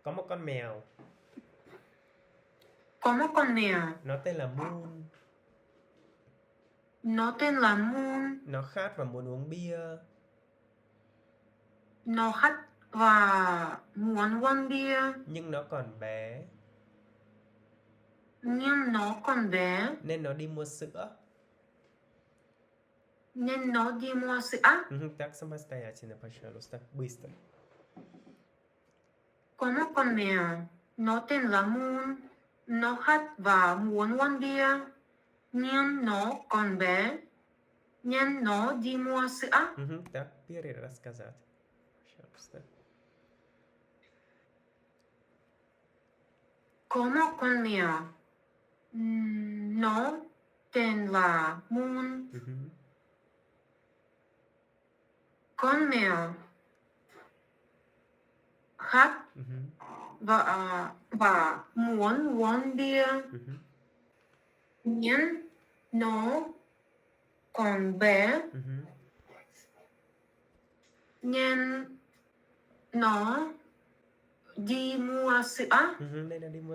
Có một con mèo. Có một con mèo. Nó tên là Moon. Nó tên là Moon. Nó khát và muốn uống bia. Nó khát và muốn uống bia. Nhưng nó còn bé. Nhưng nó còn bé. Nên nó đi mua sữa. Nên nó đi mua sữa. Так самостоятельно, пожалуйста. Быстро. Có một con mèo. Nó tên là Moon. Nó khát và muốn uống bia. Nhưng nó còn bé. Nên nó đi mua sữa. Так, перерассказать. Пожалуйста. Có một con mèo. Nó tên là Moon. Con mèo khát và muốn uống bia. Nhưng nó còn bé. Nên nó đi mua sữa. Nên nó đi mua